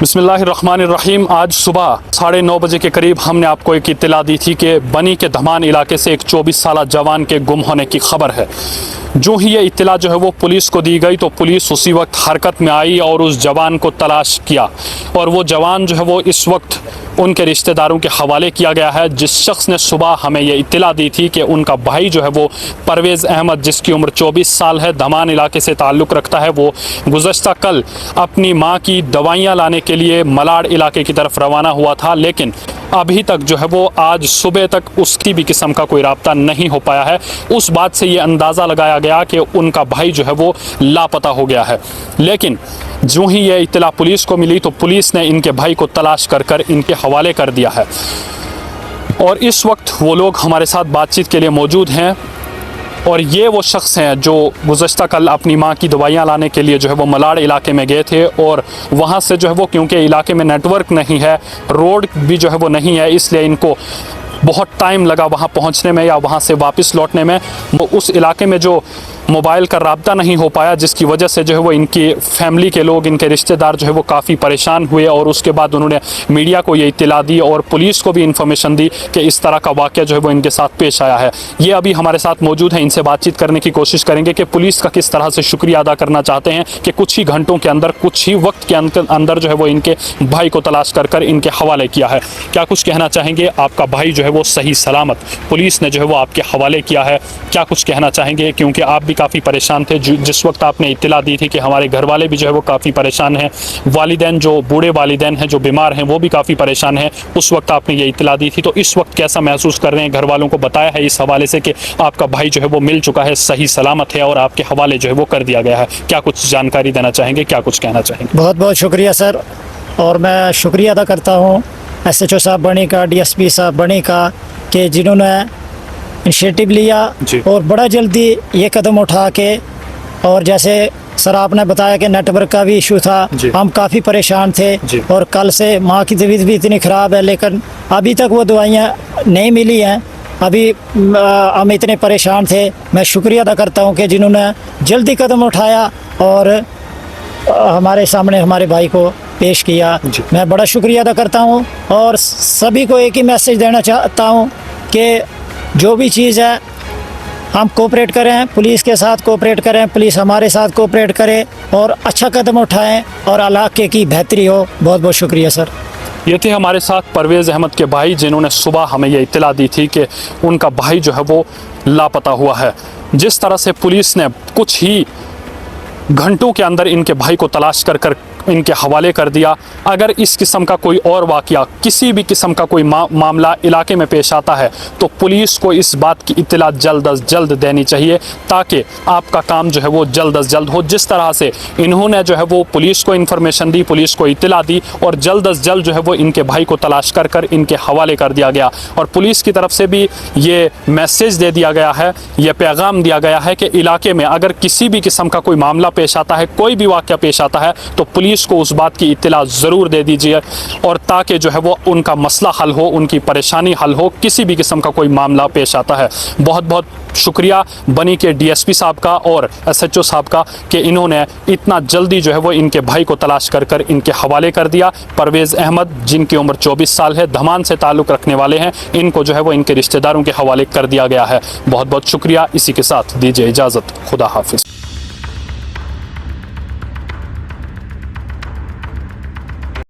बिस्मिल्लाहिर्रहमानिर्रहीम। आज सुबह 9:30 बजे के करीब हमने आपको एक इत्तला दी थी कि बनी के धमान इलाके से एक 24 साला जवान के गुम होने की खबर है। जो ही ये इत्तला जो है वो पुलिस को दी गई तो पुलिस उसी वक्त हरकत में आई और उस जवान को तलाश किया, और वो जवान जो है वो इस वक्त उनके रिश्तेदारों के हवाले किया गया है। जिस शख्स ने सुबह हमें ये इत्तला दी थी कि उनका भाई जो है वो परवेज़ अहमद, जिसकी उम्र 24 साल है, धमान इलाके से ताल्लुक़ रखता है, वो गुज़श्ता कल अपनी माँ की दवाइयाँ लाने के लिए मलाड़ इलाके की तरफ रवाना हुआ था, लेकिन अभी तक जो है वो आज सुबह तक उसकी भी किस्म का कोई राब्ता नहीं हो पाया है। उस बात से ये अंदाज़ा लगाया गया कि उनका भाई जो है वो लापता हो गया है। लेकिन जो ही ये इत्तला पुलिस को मिली तो पुलिस ने इनके भाई को तलाश कर इनके हवाले कर दिया है, और इस वक्त वो लोग हमारे साथ बातचीत के लिए मौजूद हैं। और ये वो शख्स हैं जो गुज़श्ता कल अपनी माँ की दवाइयाँ लाने के लिए जो है वो मलाड़ इलाके में गए थे, और वहाँ से जो है वो क्योंकि इलाके में नेटवर्क नहीं है, रोड भी जो है वो नहीं है, इसलिए इनको बहुत टाइम लगा वहाँ पहुँचने में या वहाँ से वापस लौटने में। उस इलाके में जो मोबाइल का राब्ता नहीं हो पाया, जिसकी वजह से जो है वो इनकी फैमिली के लोग, इनके रिश्तेदार जो है वो काफ़ी परेशान हुए, और उसके बाद उन्होंने मीडिया को ये इत्तला दी और पुलिस को भी इन्फॉर्मेशन दी कि इस तरह का वाक़या जो है वो इनके साथ पेश आया है। ये अभी हमारे साथ मौजूद है, इनसे बातचीत करने की कोशिश करेंगे कि पुलिस का किस तरह से शुक्रिया अदा करना चाहते हैं कि कुछ ही घंटों के अंदर, कुछ ही वक्त के अंदर जो है वो इनके भाई को तलाश कर इनके हवाले किया है। क्या कुछ कहना चाहेंगे? आपका भाई जो है वो सही सलामत पुलिस ने जो है वो आपके हवाले किया है, क्या कुछ कहना चाहेंगे? क्योंकि आप भी काफ़ी परेशान थे जिस वक्त आपने इत्तला दी थी कि हमारे घर वाले भी जो है वो काफ़ी परेशान हैं, वालिदैन जो बूढ़े वालिदैन हैं जो बीमार हैं वो भी काफ़ी परेशान हैं। उस वक्त आपने ये इत्तला दी थी, तो इस वक्त कैसा महसूस कर रहे हैं? घर वालों को बताया है इस हवाले से कि आपका भाई जो है वो मिल चुका है, सही सलामत है और आपके हवाले जो है वो कर दिया गया है। क्या कुछ जानकारी देना चाहेंगे? क्या कुछ कहना चाहेंगे? बहुत बहुत शुक्रिया सर, और मैं शुक्रिया अदा करता हूँ SHO साहब बनी का, DSP साहब बनी का, कि जिन्होंने इनिशिएटिव लिया और बड़ा जल्दी ये कदम उठा के, और जैसे सर आपने बताया कि नेटवर्क का भी इशू था, हम काफ़ी परेशान थे, और कल से माँ की तबीयत भी इतनी ख़राब है, लेकिन अभी तक वो दवाइयाँ नहीं मिली हैं। अभी हम इतने परेशान थे। मैं शुक्रिया अदा करता हूँ कि जिन्होंने जल्दी कदम उठाया और हमारे सामने हमारे भाई को पेश किया। मैं बड़ा शुक्रिया अदा करता हूँ, और सभी को एक ही मैसेज देना चाहता हूँ कि जो भी चीज़ है हम कोऑपरेट करें, पुलिस के साथ कोऑपरेट करें, पुलिस हमारे साथ कोऑपरेट करे और अच्छा कदम उठाएं और इलाके की बेहतरी हो। बहुत बहुत शुक्रिया सर। ये थे हमारे साथ परवेज़ अहमद के भाई, जिन्होंने सुबह हमें ये इत्तला दी थी कि उनका भाई जो है वो लापता हुआ है। जिस तरह से पुलिस ने कुछ ही घंटों के अंदर इनके भाई को तलाश कर इनके हवाले कर दिया। अगर इस किस्म का कोई और वाक़या, किसी भी किस्म का कोई मामला इलाके में पेश आता है तो पुलिस को इस बात की इत्तला जल्द अज जल्द देनी चाहिए, ताकि आपका काम जो है वो जल्द अज जल्द हो। जिस तरह से इन्होंने जो है वो पुलिस को इन्फॉर्मेशन दी, पुलिस को इत्तला दी, और जल्द अज जल्द जो है वो इनके भाई को तलाश कर इनके हवाले कर दिया गया। और पुलिस की तरफ से भी ये मैसेज दे दिया गया है, ये पैगाम दिया गया है कि इलाके में अगर किसी भी किस्म का कोई मामला पेश आता है, कोई भी वाक़या पेश आता है, तो पुलिस को उस बात की इत्तला ज़रूर दे दीजिए, और ताकि जो है वो उनका मसला हल हो, उनकी परेशानी हल हो, किसी भी किस्म का कोई मामला पेश आता है। बहुत बहुत शुक्रिया बनी के DSP साहब का और SHO साहब का कि इन्होंने इतना जल्दी जो है वो इनके भाई को तलाश कर इनके हवाले कर दिया। परवेज़ अहमद, जिनकी उम्र 24 साल है, धमान से ताल्लुक़ रखने वाले हैं, इनको जो है वो इनके रिश्तेदारों के हवाले कर दिया गया है। बहुत बहुत शुक्रिया। इसी के साथ दीजिए इजाज़त। खुदा हाफिज़।